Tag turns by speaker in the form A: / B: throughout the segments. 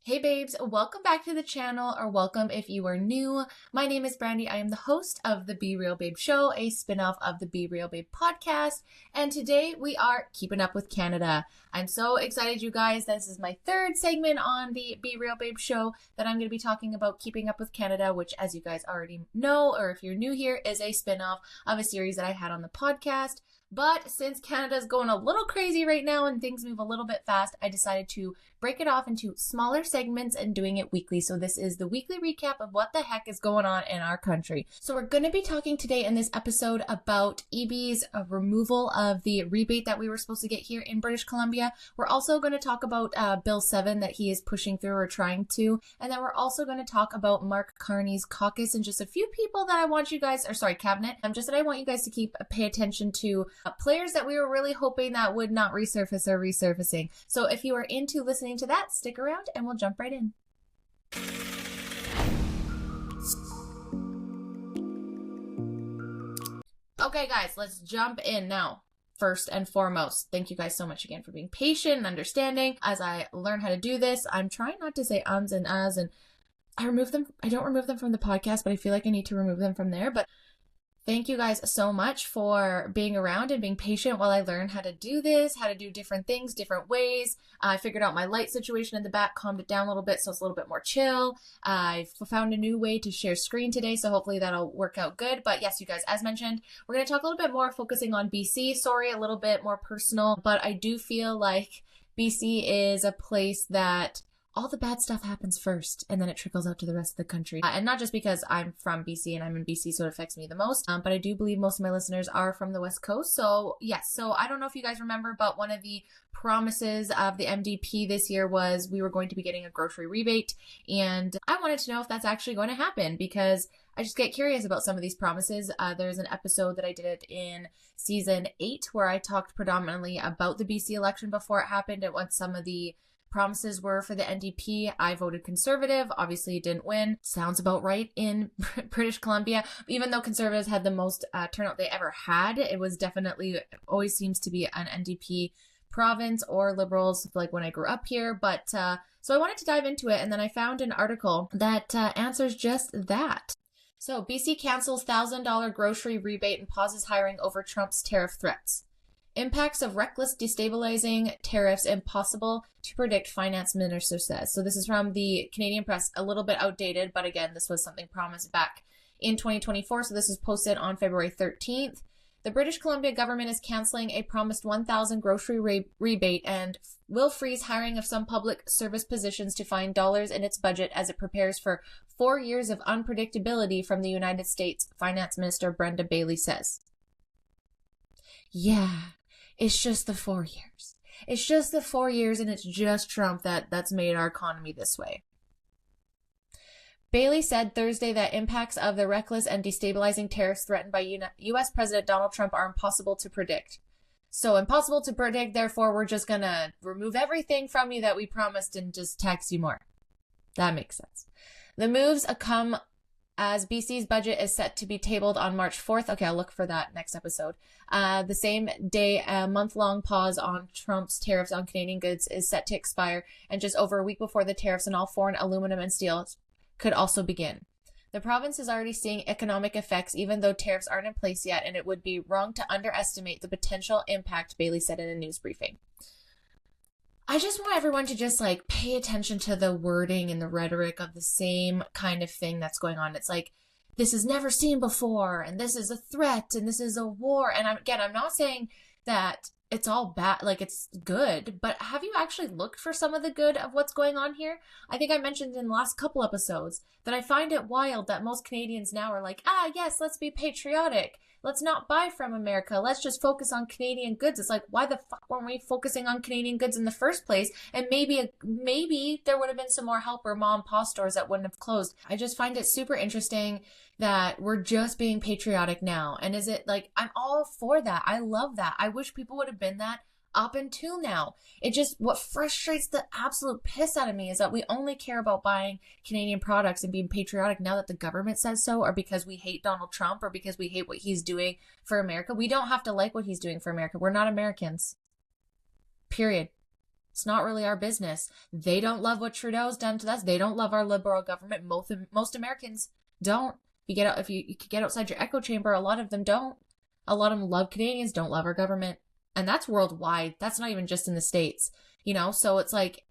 A: Hey babes, welcome back to the channel, or welcome if you are new. My name is Brandy. I am the host of the Be Real Babe Show, a spin-off of the Be Real Babe podcast, and today we are keeping up with Canada. I'm so excited, you guys. This is my third segment on the Be Real Babe Show that I'm going to be talking about keeping up with Canada, which, as you guys already know, or if you're new here, is a spin-off of a series that I had on the podcast. But since Canada's going a little crazy right now and things move a little bit fast, I decided to break it off into smaller segments and doing it weekly. So this is the weekly recap of what the heck is going on in our country. So we're going to be talking today in this episode about Eby's removal of the rebate that we were supposed to get here in British Columbia. We're also going to talk about Bill 7 that he is pushing through or trying to. And then we're also going to talk about Mark Carney's caucus and just a few people that I want you guys, cabinet, just that I want you guys to pay attention to. Players that we were really hoping that would not resurface are resurfacing. So if you are into listening to that, stick around and we'll jump right in. Okay guys, let's jump in now. First and foremost, thank you guys so much again for being patient and understanding as I learn how to do this. I'm trying not to say ums and ahs, and I don't remove them from the podcast, but I feel like I need to remove them from there. But thank you guys so much for being around and being patient while I learn how to do this, how to do different things, different ways. I figured out my light situation in the back, calmed it down a little bit so it's a little bit more chill. I found a new way to share screen today, so hopefully that'll work out good. But yes, you guys, as mentioned, we're going to talk a little bit more focusing on BC. Sorry, a little bit more personal, but I do feel like BC is a place that all the bad stuff happens first and then it trickles out to the rest of the country. And not just because I'm from BC and I'm in BC, so it affects me the most, but I do believe most of my listeners are from the West Coast. So yes, so I don't know if you guys remember, but one of the promises of the MDP this year was we were going to be getting a grocery rebate. And I wanted to know if that's actually going to happen because I just get curious about some of these promises. There's an episode that I did in season 8 where I talked predominantly about the BC election before it happened and what some of the promises were for the NDP. I voted Conservative. Obviously, it didn't win. Sounds about right in British Columbia. Even though Conservatives had the most turnout they ever had, it was definitely, always seems to be an NDP province or Liberals, like when I grew up here. But so I wanted to dive into it, and then I found an article that answers just that. So BC cancels $1,000 grocery rebate and pauses hiring over Trump's tariff threats. Impacts of reckless destabilizing tariffs impossible to predict, finance minister says. So this is from the Canadian Press, a little bit outdated, but again, this was something promised back in 2024. So this is posted on February 13th. The British Columbia government is canceling a promised $1,000 grocery rebate and will freeze hiring of some public service positions to find dollars in its budget as it prepares for 4 years of unpredictability from the United States, Finance Minister Brenda Bailey says. Yeah. It's just the 4 years. It's just the 4 years, and it's just Trump that's made our economy this way. Bailey said Thursday that impacts of the reckless and destabilizing tariffs threatened by U.S. President Donald Trump are impossible to predict. So impossible to predict, therefore we're just going to remove everything from you that we promised and just tax you more. That makes sense. The moves come as BC's budget is set to be tabled on March 4th. Okay, I'll look for that next episode. The same day, a month-long pause on Trump's tariffs on Canadian goods is set to expire, and just over a week before the tariffs on all foreign aluminum and steel could also begin. The province is already seeing economic effects even though tariffs aren't in place yet, and it would be wrong to underestimate the potential impact, Bailey said in a news briefing. I just want everyone to just pay attention to the wording and the rhetoric of the same kind of thing that's going on. It's like, this is never seen before, and this is a threat, and this is a war. And I'm not saying that it's all bad, it's good, but have you actually looked for some of the good of what's going on here? I think I mentioned in the last couple episodes that I find it wild that most Canadians now are like, yes, let's be patriotic. Let's not buy from America. Let's just focus on Canadian goods. It's like, why the fuck weren't we focusing on Canadian goods in the first place? And maybe there would have been some more help or mom and pop stores that wouldn't have closed. I just find it super interesting that we're just being patriotic now. And is it I'm all for that. I love that. I wish people would have been that up until now. What frustrates the absolute piss out of me is that we only care about buying Canadian products and being patriotic now that the government says so, or because we hate Donald Trump, or because we hate what he's doing for America. We don't have to like what he's doing for America. We're not Americans. Period. It's not really our business. They don't love what Trudeau's done to us. They don't love our liberal government. Most Americans don't. If you could get outside your echo chamber, a lot of them don't. A lot of them love Canadians, don't love our government. And that's worldwide. That's not even just in the States, you know? So it's like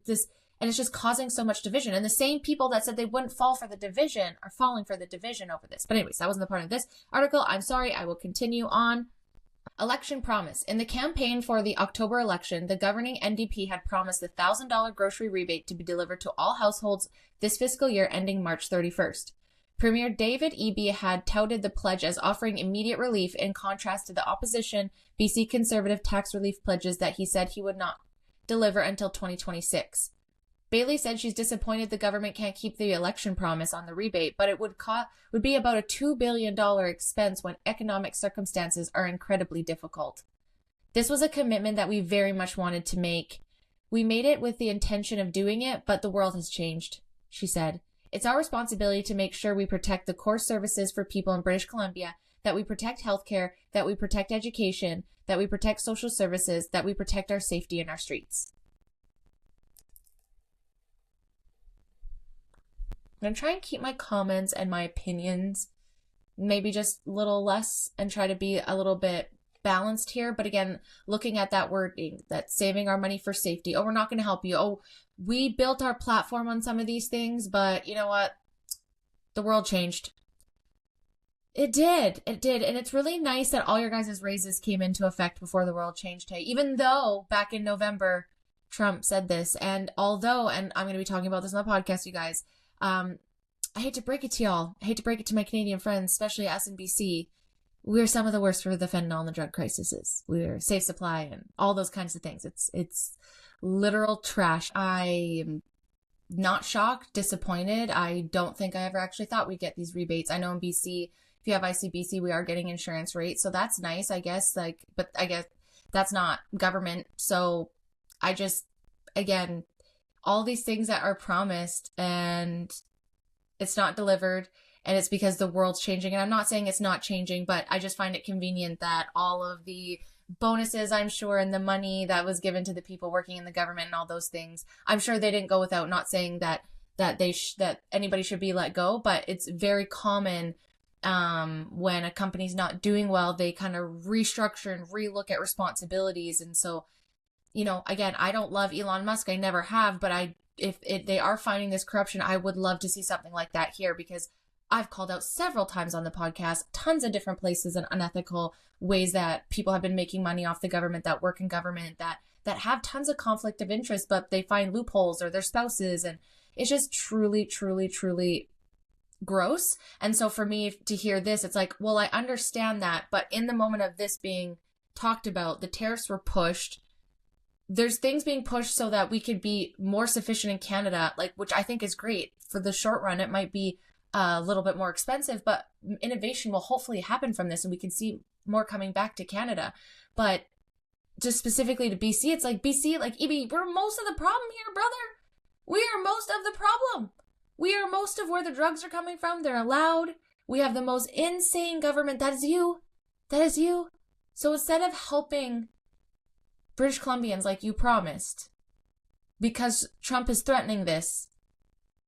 A: this, and it's just causing so much division. And the same people that said they wouldn't fall for the division are falling for the division over this. But anyways, that wasn't the part of this article. I'm sorry. I will continue on. Election promise. In the campaign for the October election, the governing NDP had promised the $1,000 grocery rebate to be delivered to all households this fiscal year ending March 31st. Premier David Eby had touted the pledge as offering immediate relief in contrast to the opposition BC Conservative tax relief pledges that he said he would not deliver until 2026. Bailey said she's disappointed the government can't keep the election promise on the rebate, but it would be about a $2 billion expense when economic circumstances are incredibly difficult. This was a commitment that we very much wanted to make. We made it with the intention of doing it, but the world has changed, she said. It's our responsibility to make sure we protect the core services for people in British Columbia, that we protect healthcare, that we protect education, that we protect social services, that we protect our safety in our streets. I'm going to try and keep my comments and my opinions maybe just a little less and try to be a little bit balanced here. But again, looking at that wording, that saving our money for safety. Oh, we're not going to help you. Oh, we built our platform on some of these things, but you know what? The world changed. It did. It did. And it's really nice that all your guys' raises came into effect before the world changed. Hey, even though back in November, Trump said this. And although, and I'm going to be talking about this on the podcast, you guys, I hate to break it to y'all. I hate to break it to my Canadian friends, especially us in BC. We're some of the worst for the fentanyl and the drug crises. We're safe supply and all those kinds of things. It's literal trash. I am not shocked, disappointed. I don't think I ever actually thought we'd get these rebates. I know in BC, if you have ICBC, we are getting insurance rates. So that's nice, I guess. But I guess that's not government. So I just, again, all these things that are promised and it's not delivered, and it's because the world's changing. And I'm not saying it's not changing, but I just find it convenient that all of the bonuses, I'm sure, and the money that was given to the people working in the government and all those things, I'm sure they didn't go without. Not saying that anybody should be let go, but it's very common when a company's not doing well, they kind of restructure and relook at responsibilities. And so, you know, again, I don't love Elon Musk. I never have, but if they are finding this corruption, I would love to see something like that here, because I've called out several times on the podcast, tons of different places and unethical ways that people have been making money off the government, that work in government, that have tons of conflict of interest, but they find loopholes or their spouses. And it's just truly, truly, truly gross. And so for me to hear this, it's like, well, I understand that. But in the moment of this being talked about, the tariffs were pushed. There's things being pushed so that we could be more sufficient in Canada, which I think is great. For the short run, it might be a little bit more expensive, but innovation will hopefully happen from this and we can see more coming back to Canada. But just specifically to BC, it's like BC, like Eby, we're most of the problem here, brother. We are most of the problem. We are most of where the drugs are coming from. They're allowed. We have the most insane government. That is you. That is you. So instead of helping British Columbians like you promised, because Trump is threatening this,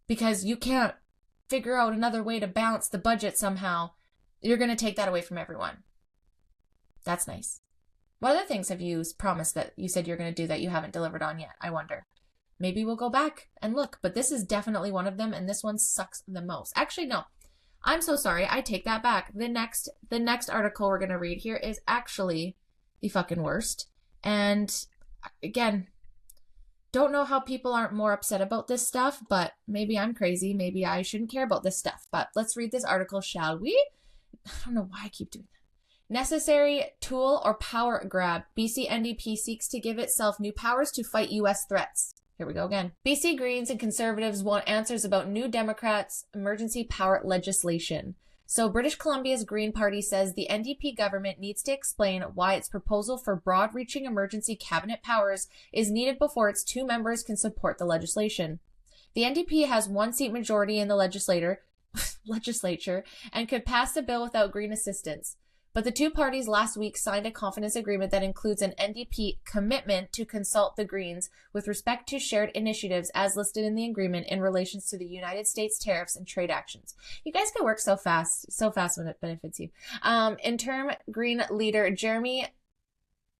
A: because you can't figure out another way to balance the budget somehow, you're going to take that away from everyone. That's nice. What other things have you promised that you said you're going to do that you haven't delivered on yet? I wonder. Maybe we'll go back and look, but this is definitely one of them, and this one sucks the most. Actually, no. I'm so sorry. I take that back. The next article we're going to read here is actually the fucking worst. And again, don't know how people aren't more upset about this stuff, but maybe I'm crazy. Maybe I shouldn't care about this stuff. But let's read this article, shall we? I don't know why I keep doing that. Necessary tool or power grab. BC NDP seeks to give itself new powers to fight U.S. threats. Here we go again. BC Greens and Conservatives want answers about New Democrats' emergency power legislation. So British Columbia's Green Party says the NDP government needs to explain why its proposal for broad-reaching emergency cabinet powers is needed before its two members can support the legislation. The NDP has one seat majority in the legislature and could pass the bill without Green assistance. But the two parties last week signed a confidence agreement that includes an NDP commitment to consult the Greens with respect to shared initiatives as listed in the agreement in relation to the United States tariffs and trade actions. You guys can work so fast when it benefits you. Interim Green leader Jeremy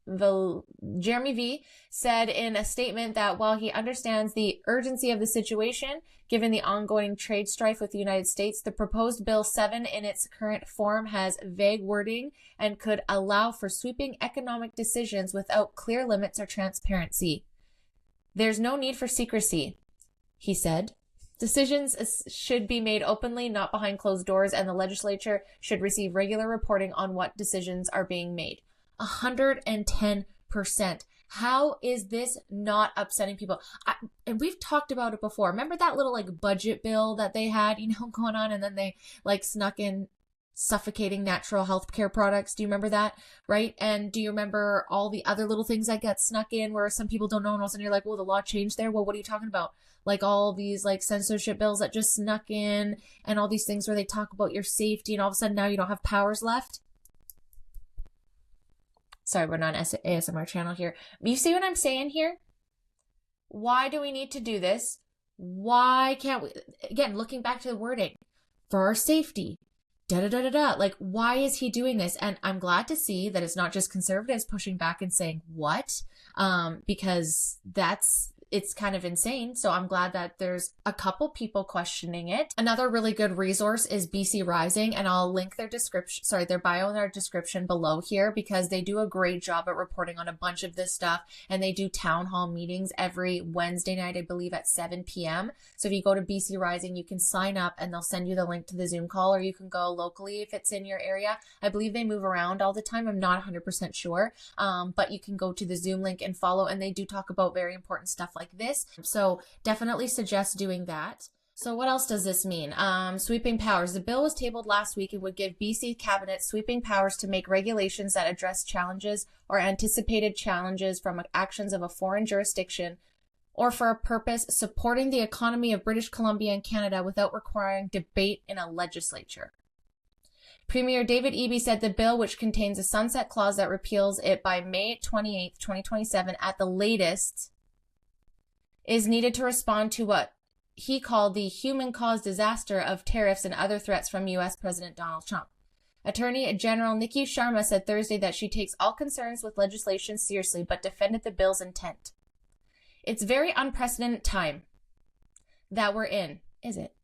A: V said in a statement that while he understands the urgency of the situation, given the ongoing trade strife with the United States, the proposed Bill 7 in its current form has vague wording and could allow for sweeping economic decisions without clear limits or transparency. There's no need for secrecy, he said. Decisions should be made openly, not behind closed doors, and the legislature should receive regular reporting on what decisions are being made. 110%. How is this not upsetting people? And we've talked about it before. Remember that little like budget bill that they had, going on, and then they like snuck in suffocating natural health care products? Do you remember that? Right? And do you remember all the other little things that got snuck in where some people don't know, and all of a sudden you're like, well, the law changed there? Well, what are you talking about? Like all these like censorship bills that just snuck in, and all these things where they talk about your safety, and all of a sudden now you don't have powers left. Sorry, we're not an ASMR channel here. You see what I'm saying here? Why do we need to do this? Why can't we? Again, looking back to the wording, for our safety, da-da-da-da-da. Like, why is he doing this? And I'm glad to see that it's not just conservatives pushing back and saying, what? Because it's kind of insane. So I'm glad that there's a couple people questioning it. Another really good resource is BC Rising, and I'll link their their bio and their description below here, because they do a great job at reporting on a bunch of this stuff, and they do town hall meetings every Wednesday night, I believe at 7 p.m. So if you go to BC Rising, you can sign up and they'll send you the link to the Zoom call, or you can go locally if it's in your area. I believe they move around all the time. I'm not 100% sure, but you can go to the Zoom link and follow, and they do talk about very important stuff like this. So definitely suggest doing that. So what else does this mean? Sweeping powers. The bill was tabled last week and would give BC cabinet sweeping powers to make regulations that address challenges or anticipated challenges from actions of a foreign jurisdiction, or for a purpose supporting the economy of British Columbia and Canada without requiring debate in a legislature. Premier David Eby said the bill, which contains a sunset clause that repeals it by May 28, 2027 at the latest, is needed to respond to what he called the human-caused disaster of tariffs and other threats from U.S. President Donald Trump. Attorney General Nikki Sharma said Thursday that she takes all concerns with legislation seriously, but defended the bill's intent. It's very unprecedented time that we're in, is it?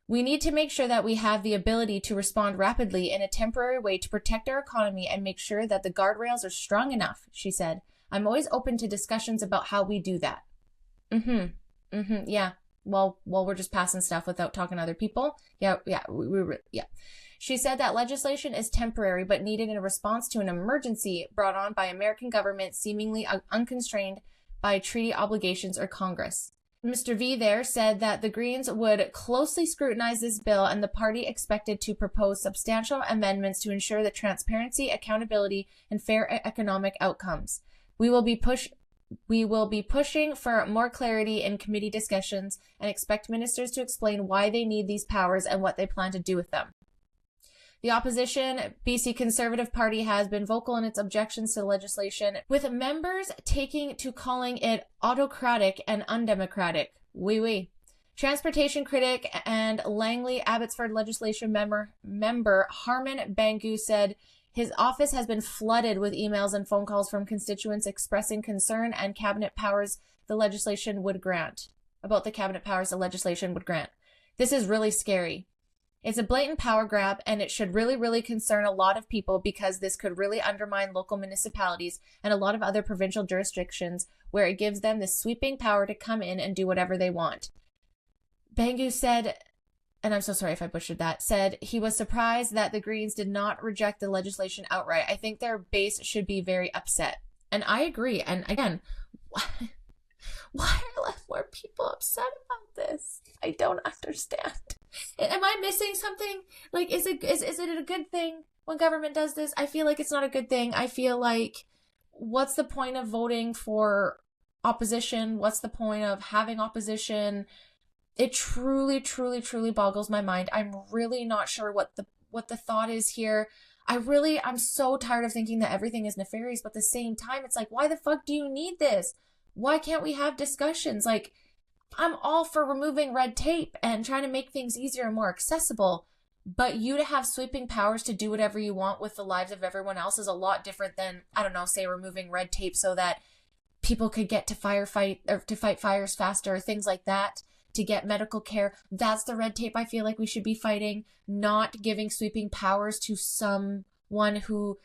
A: We need to make sure that we have the ability to respond rapidly in a temporary way to protect our economy and make sure that the guardrails are strong enough, she said. I'm always open to discussions about how we do that. Yeah. Well, we're just passing stuff without talking to other people. Yeah. She said that legislation is temporary but needed in response to an emergency brought on by American government, seemingly unconstrained by treaty obligations or Congress. Mr. V there said that the Greens would closely scrutinize this bill, and the party expected to propose substantial amendments to ensure the transparency, accountability, and fair economic outcomes. We will be pushing for more clarity in committee discussions and expect ministers to explain why they need these powers and what they plan to do with them. The opposition BC Conservative Party has been vocal in its objections to the legislation, with members taking to calling it autocratic and undemocratic. Oui. Transportation critic and Langley Abbotsford legislation member Harman Bangu said his office has been flooded with emails and phone calls from constituents expressing concern and cabinet powers the legislation would grant. This is really scary. It's a blatant power grab, and it should really concern a lot of people, because this could really undermine local municipalities and a lot of other provincial jurisdictions where it gives them this sweeping power to come in and do whatever they want. Bangu said, and I'm so sorry if I butchered that, said he was surprised that the Greens did not reject the legislation outright. I think their base should be very upset. And I agree. And again, why are more people upset about this? I don't understand. Am I missing something? Like, is it a good thing when government does this? I feel like it's not a good thing. I feel like, what's the point of voting for opposition? What's the point of having opposition? It truly boggles my mind. I'm really not sure what the thought is here. I'm so tired of thinking that everything is nefarious, but at the same time, it's like, why the fuck do you need this? Why can't we have discussions? Like, I'm all for removing red tape and trying to make things easier and more accessible, but you to have sweeping powers to do whatever you want with the lives of everyone else is a lot different than, I don't know, say removing red tape so that people could get to fight fires faster, things like that, to get medical care. That's the red tape I feel like we should be fighting, not giving sweeping powers to someone who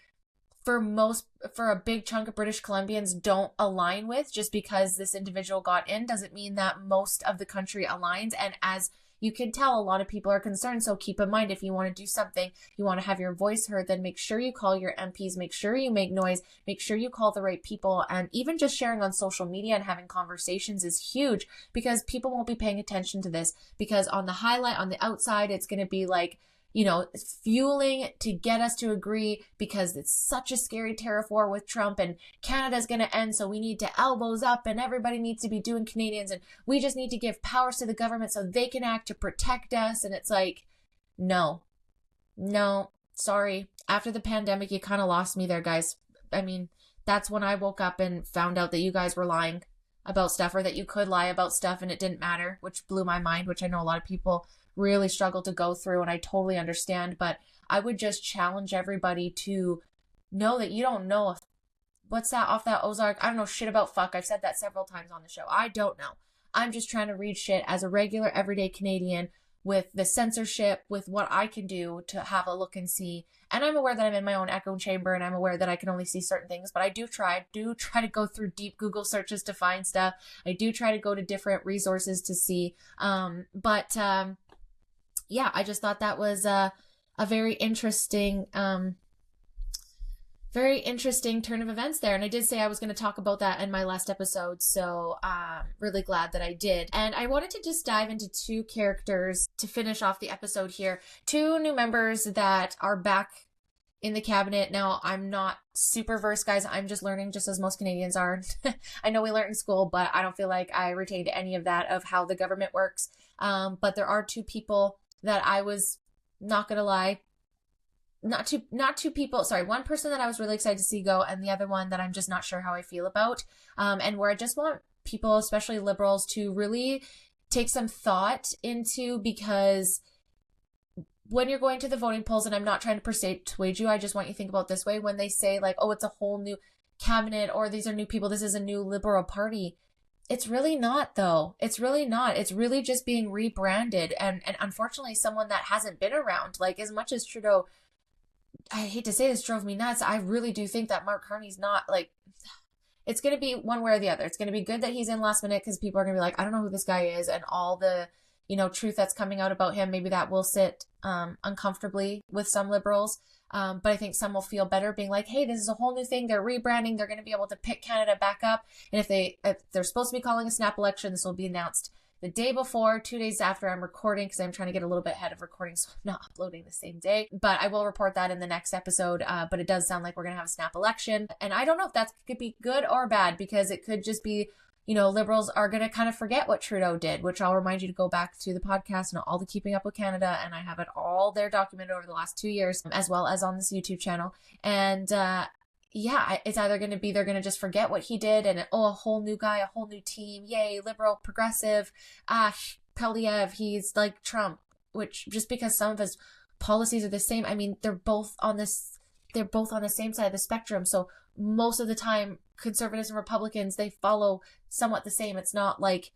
A: for a big chunk of British Columbians don't align with. Just because this individual got in doesn't mean that most of the country aligns. And as you can tell, a lot of people are concerned. So keep in mind, if you want to do something, you want to have your voice heard, then make sure you call your MPs, make sure you make noise, make sure you call the right people. And even just sharing on social media and having conversations is huge, because people won't be paying attention to this, because on the highlight, on the outside, it's going to be like, you know, fueling to get us to agree because it's such a scary tariff war with Trump and Canada's going to end. So we need to elbows up and everybody needs to be doing Canadians and we just need to give powers to the government so they can act to protect us. And it's like, no, sorry. After the pandemic, you kind of lost me there, guys. I mean, that's when I woke up and found out that you guys were lying about stuff, or that you could lie about stuff and it didn't matter, which blew my mind, which I know a lot of people really struggle to go through, and I totally understand. But I would just challenge everybody to know that you don't know if, what's that off that Ozark? I don't know shit about fuck. I've said that several times on the show. I don't know. I'm just trying to read shit as a regular everyday Canadian with the censorship, with what I can do to have a look and see. And I'm aware that I'm in my own echo chamber, and I'm aware that I can only see certain things, but I do try to go through deep Google searches to find stuff. I do try to go to different resources to see. Yeah, I just thought that was a very interesting turn of events there. And I did say I was going to talk about that in my last episode, so really glad that I did. And I wanted to just dive into two characters to finish off the episode here. Two new members that are back in the cabinet. Now, I'm not super versed, guys. I'm just learning, just as most Canadians are. I know we learned in school, but I don't feel like I retained any of that of how the government works. But there are two people that I was, not gonna lie, not two people, sorry, one person that I was really excited to see go, and the other one that I'm just not sure how I feel about, and where I just want people, especially liberals, to really take some thought into, because when you're going to the voting polls, and I'm not trying to persuade you, I just want you to think about it this way, when they say like, oh, it's a whole new cabinet, or these are new people, this is a new Liberal Party. It's really not, though. It's really not. It's really just being rebranded. And unfortunately, someone that hasn't been around, like, as much as Trudeau, I hate to say this, drove me nuts, I really do think that Mark Carney's not, like, it's going to be one way or the other. It's going to be good that he's in last minute, because people are going to be like, I don't know who this guy is, and all the, you know, truth that's coming out about him, maybe that will sit uncomfortably with some liberals. But I think some will feel better being like, hey, this is a whole new thing. They're rebranding. They're going to be able to pick Canada back up. And if they're supposed to be calling a snap election, this will be announced the day before, 2 days after I'm recording, because I'm trying to get a little bit ahead of recording, so I'm not uploading the same day. But I will report that in the next episode. But it does sound like we're going to have a snap election. And I don't know if that could be good or bad, because it could just be, you know, liberals are going to kind of forget what Trudeau did, which I'll remind you to go back to the podcast and all the Keeping Up with Canada. And I have it all there documented over the last 2 years, as well as on this YouTube channel. And yeah, it's either going to be, they're going to just forget what he did and, oh, a whole new guy, a whole new team. Yay, liberal, progressive. Peliev, he's like Trump, which just because some of his policies are the same. I mean, they're both on the same side of the spectrum. So most of the time, conservatives and Republicans, they follow somewhat the same. It's not like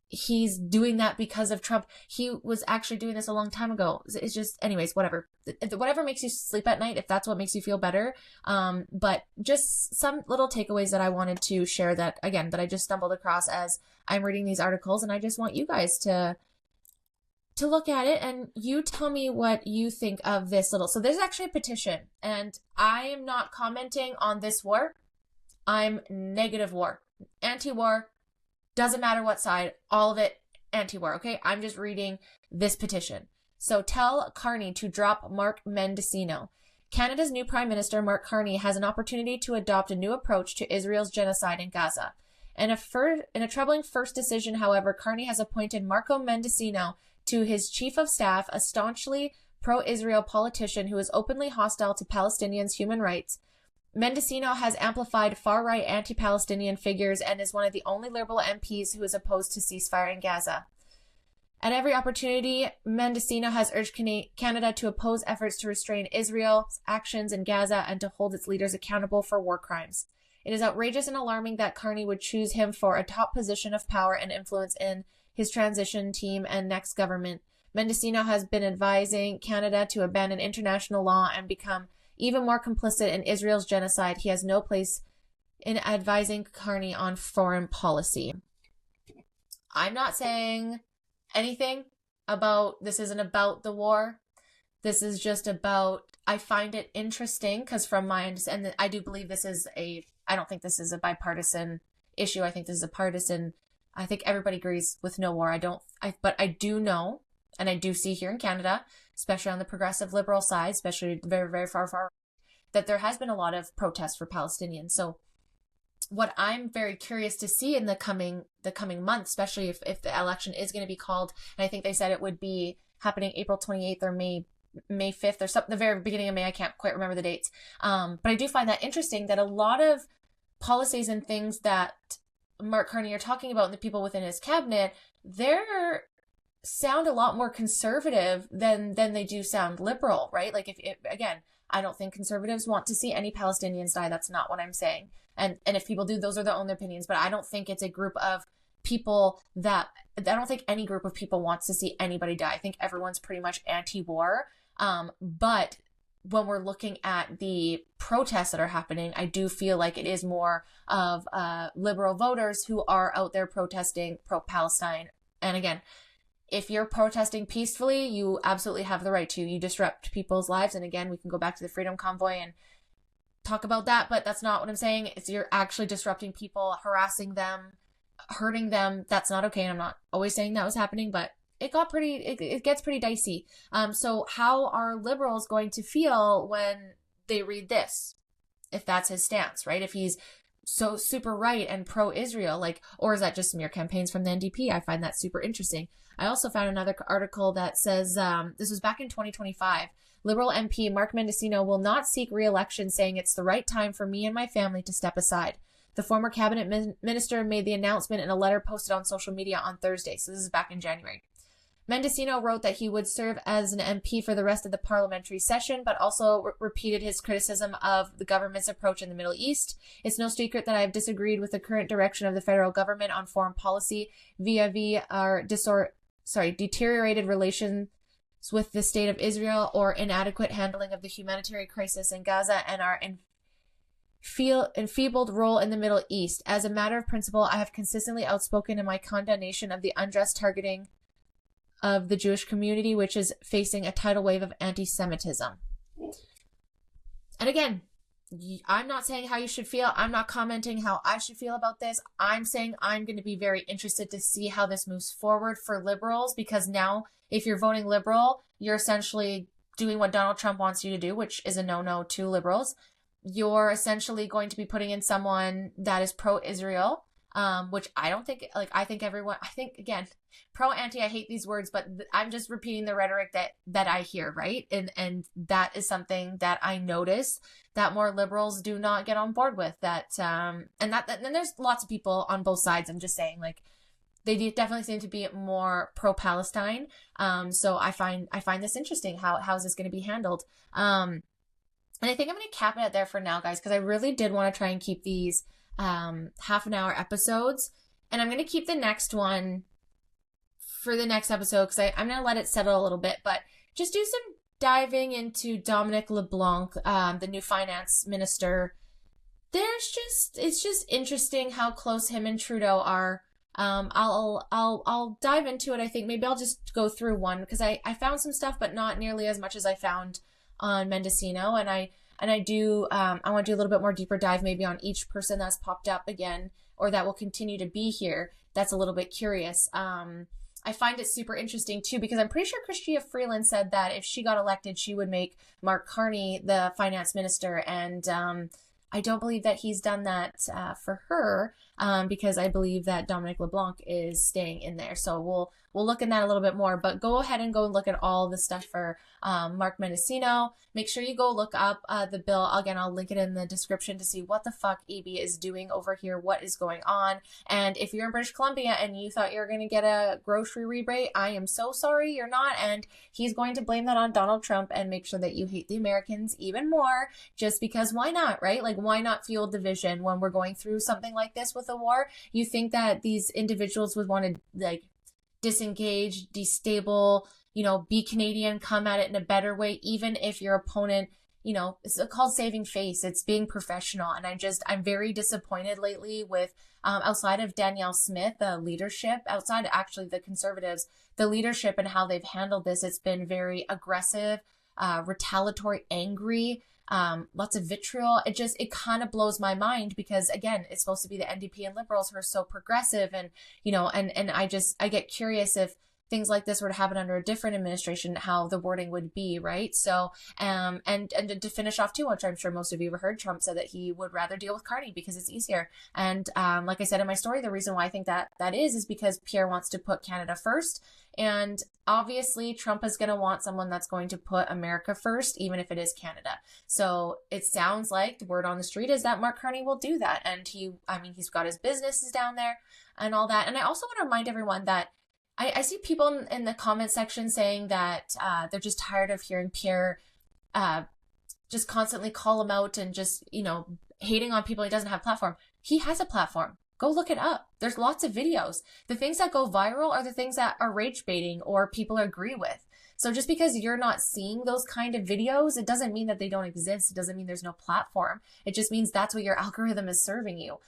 A: he's doing that because of Trump. He was actually doing this a long time ago. It's just, anyways, whatever makes you sleep at night, if that's what makes you feel better. But just some little takeaways that I wanted to share, that, again, that I just stumbled across as I'm reading these articles, and I just want you guys to look at it, and you tell me what you think of this little. So there's actually a petition, and I am not commenting on this war. I'm negative war, anti-war, doesn't matter what side, all of it anti-war, okay? I'm just reading this petition. So tell Carney to drop Mark Medicino. Canada's new Prime Minister, Mark Carney, has an opportunity to adopt a new approach to Israel's genocide in Gaza. In a troubling first decision, however, Carney has appointed Marco Medicino to his chief of staff, a staunchly pro-Israel politician who is openly hostile to Palestinians' human rights. Medicino has amplified far-right anti-Palestinian figures and is one of the only liberal MPs who is opposed to ceasefire in Gaza. At every opportunity, Medicino has urged Canada to oppose efforts to restrain Israel's actions in Gaza and to hold its leaders accountable for war crimes. It is outrageous and alarming that Carney would choose him for a top position of power and influence in his transition team and next government. Medicino has been advising Canada to abandon international law and become even more complicit in Israel's genocide. He has no place in advising Carney on foreign policy. I'm not saying anything about, this isn't about the war. This is just about, I find it interesting because from my understanding, I do believe this is I don't think this is a bipartisan issue. I think this is a partisan, I think everybody agrees with no war. But I do know, and I do see here in Canada, especially on the progressive liberal side, especially very, very far, that there has been a lot of protests for Palestinians. So what I'm very curious to see in the coming months, especially if the election is going to be called, and I think they said it would be happening April 28th or May 5th or something, the very beginning of May. I can't quite remember the dates. But I do find that interesting that a lot of policies and things that Mark Carney are talking about and the people within his cabinet, they're sound a lot more conservative than they do sound liberal, right? Like if again, I don't think conservatives want to see any Palestinians die. That's not what I'm saying. And if people do, those are their own opinions. But I don't think it's a group of people that, I don't think any group of people wants to see anybody die. I think everyone's pretty much anti-war. But when we're looking at the protests that are happening, I do feel like it is more of liberal voters who are out there protesting pro-Palestine. And again, if you're protesting peacefully, you absolutely have the right to. You disrupt people's lives. And again, we can go back to the Freedom Convoy and talk about that, but that's not what I'm saying. It's you're actually disrupting people, harassing them, hurting them. That's not okay. And I'm not always saying that was happening, but it gets pretty dicey. So how are liberals going to feel when they read this? If that's his stance, right? If he's so super right and pro-Israel, like, or is that just smear campaigns from the NDP? I find that super interesting. I also found another article that says, this was back in 2025, Liberal MP Mark Medicino will not seek re-election, saying it's the right time for me and my family to step aside. The former cabinet minister made the announcement in a letter posted on social media on Thursday. So this is back in January. Mendicino wrote that he would serve as an MP for the rest of the parliamentary session, but also repeated his criticism of the government's approach in the Middle East. It's no secret that I have disagreed with the current direction of the federal government on foreign policy vis-a-vis our deteriorated relations with the state of Israel or inadequate handling of the humanitarian crisis in Gaza and our enfeebled role in the Middle East. As a matter of principle, I have consistently outspoken in my condemnation of the unjust targeting of the Jewish community, which is facing a tidal wave of anti-Semitism. And again, I'm not saying how you should feel. I'm not commenting how I should feel about this. I'm saying I'm going to be very interested to see how this moves forward for liberals, because now if you're voting liberal, you're essentially doing what Donald Trump wants you to do, which is a no-no to liberals. You're essentially going to be putting in someone that is pro-Israel, which I don't think, like, I think again, pro-anti, I hate these words, but I'm just repeating the rhetoric that I hear, right? And that is something that I notice that more liberals do not get on board with, and there's lots of people on both sides. I'm just saying, like, they definitely seem to be more pro-Palestine. So I find this interesting. How is this going to be handled? And I think I'm going to cap it there for now, guys, because I really did want to try and keep these half an hour episodes, and I'm going to keep the next one for the next episode because I'm going to let it settle a little bit, but just do some diving into Dominic LeBlanc, the new finance minister. It's just interesting how close him and Trudeau are. I'll dive into it. I think maybe I'll just go through one because I found some stuff, but not nearly as much as I found on Medicino. And I want to do a little bit more deeper dive maybe on each person that's popped up again, or that will continue to be here. That's a little bit curious. I find it super interesting too, because I'm pretty sure Chrystia Freeland said that if she got elected, she would make Mark Carney the finance minister. And, I don't believe that he's done that for her, because I believe that Dominic LeBlanc is staying in there. So we'll look at that a little bit more, but go ahead and go and look at all the stuff for Mark Medicino. Make sure you go look up the bill. Again, I'll link it in the description to see what the fuck Eby is doing over here, what is going on. And if you're in British Columbia and you thought you were going to get a grocery rebate, I am so sorry you're not. And he's going to blame that on Donald Trump and make sure that you hate the Americans even more, just because why not, right? Like, why not fuel division when we're going through something like this with a war? You think that these individuals would want to, like, disengage, destable, you know, be Canadian, come at it in a better way, even if your opponent, you know, it's called saving face. It's being professional. And I'm very disappointed lately with, outside of Danielle Smith, the leadership, outside actually the Conservatives, the leadership and how they've handled this. It's been very aggressive, retaliatory, angry, lots of vitriol. It kind of blows my mind because, again, it's supposed to be the NDP and Liberals who are so progressive, and, you know, and I get curious if things like this were to happen under a different administration, how the wording would be, right? So, and to finish off too, which I'm sure most of you have heard, Trump said that he would rather deal with Carney because it's easier. And like I said in my story, the reason why I think that is because Pierre wants to put Canada first. And obviously Trump is going to want someone that's going to put America first, even if it is Canada. So it sounds like the word on the street is that Mark Carney will do that. And he's got his businesses down there and all that. And I also want to remind everyone that I see people in the comment section saying that they're just tired of hearing Pierre just constantly call him out and just, you know, hating on people. He doesn't have a platform. He has a platform. Go look it up. There's lots of videos. The things that go viral are the things that are rage baiting or people agree with. So just because you're not seeing those kind of videos, it doesn't mean that they don't exist. It doesn't mean there's no platform. It just means that's what your algorithm is serving you.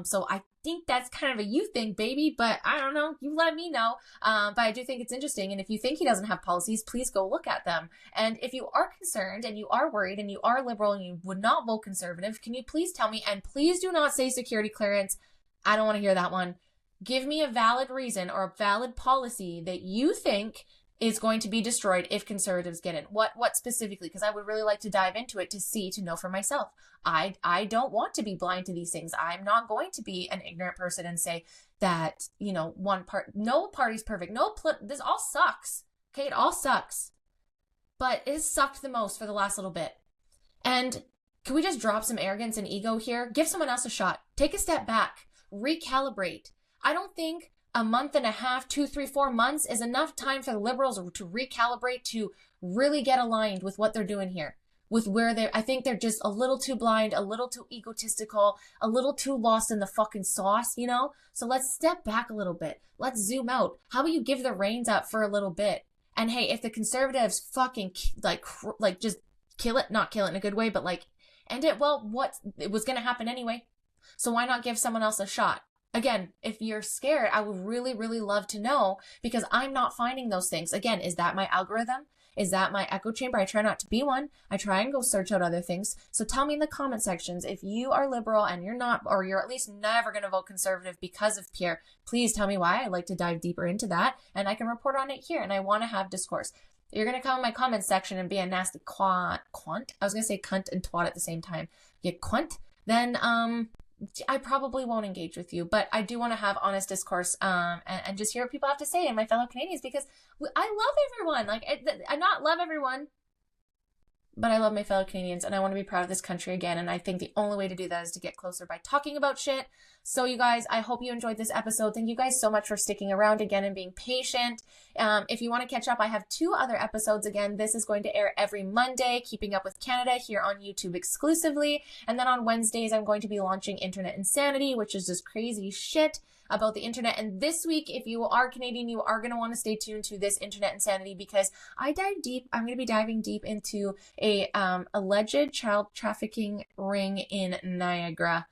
A: So I think that's kind of a you thing, baby, but I don't know. You let me know. But I do think it's interesting. And if you think he doesn't have policies, please go look at them. And if you are concerned and you are worried and you are liberal and you would not vote conservative, can you please tell me? And please do not say security clearance. I don't want to hear that one. Give me a valid reason or a valid policy that you think is going to be destroyed if conservatives get in. What specifically? Because I would really like to dive into it to know for myself. I don't want to be blind to these things. I'm not going to be an ignorant person and say that, you know, no party's perfect. This all sucks. Okay, it all sucks. But it has sucked the most for the last little bit. And can we just drop some arrogance and ego here? Give someone else a shot. Take a step back. Recalibrate. I don't think a month and a half, 2, 3, 4 months is enough time for the Liberals to recalibrate, to really get aligned with what they're doing here, with where I think they're just a little too blind, a little too egotistical, a little too lost in the fucking sauce, you know? So let's step back a little bit. Let's zoom out. How about you give the reins up for a little bit? And hey, if the Conservatives fucking like just kill it, not kill it in a good way, but like end it, well, it was going to happen anyway. So why not give someone else a shot? Again, if you're scared, I would really, really love to know, because I'm not finding those things. Again, is that my algorithm? Is that my echo chamber? I try not to be one. I try and go search out other things. So tell me in the comment sections, if you are liberal and you're not, or you're at least never going to vote conservative because of Pierre, please tell me why. I'd like to dive deeper into that, and I can report on it here, and I want to have discourse. You're going to come in my comment section and be a nasty quant. I was going to say cunt and twat at the same time. You quant. Then, I probably won't engage with you, but I do want to have honest discourse and just hear what people have to say, and my fellow Canadians, because I love everyone. Like, I not love everyone, but I love my fellow Canadians, and I want to be proud of this country again. And I think the only way to do that is to get closer by talking about shit. So you guys, I hope you enjoyed this episode. Thank you guys so much for sticking around again and being patient. If you want to catch up, I have 2 other episodes. Again, this is going to air every Monday, Keeping Up with Canada, here on YouTube exclusively. And then on Wednesdays, I'm going to be launching Internet Insanity, which is just crazy shit about the internet. And this week, if you are Canadian, you are going to want to stay tuned to this Internet Insanity, because I dive deep. I'm going to be diving deep into a alleged child trafficking ring in Niagara.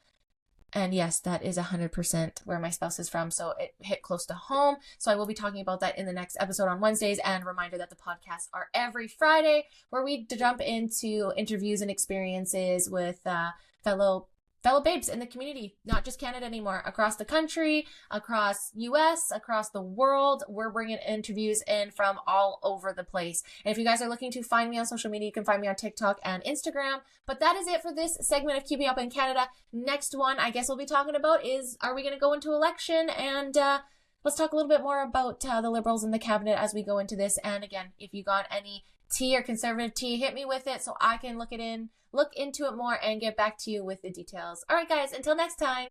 A: And yes, that is 100% where my spouse is from. So it hit close to home. So I will be talking about that in the next episode on Wednesdays. And reminder that the podcasts are every Friday, where we jump into interviews and experiences with fellow fellow babes in the community, not just Canada anymore, across the country, across US, across the world. We're bringing interviews in from all over the place. And if you guys are looking to find me on social media, you can find me on TikTok and Instagram. But that is it for this segment of Keeping Up in Canada. Next one, I guess we'll be talking about is, are we going to go into election? And let's talk a little bit more about the Liberals in the cabinet as we go into this. And again, if you got any tea or conservative tea, hit me with it so I can look into it more and get back to you with the details. All right, guys, until next time.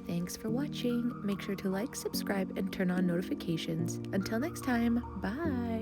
B: Thanks for watching. Make sure to like, subscribe, and turn on notifications. Until next time, bye.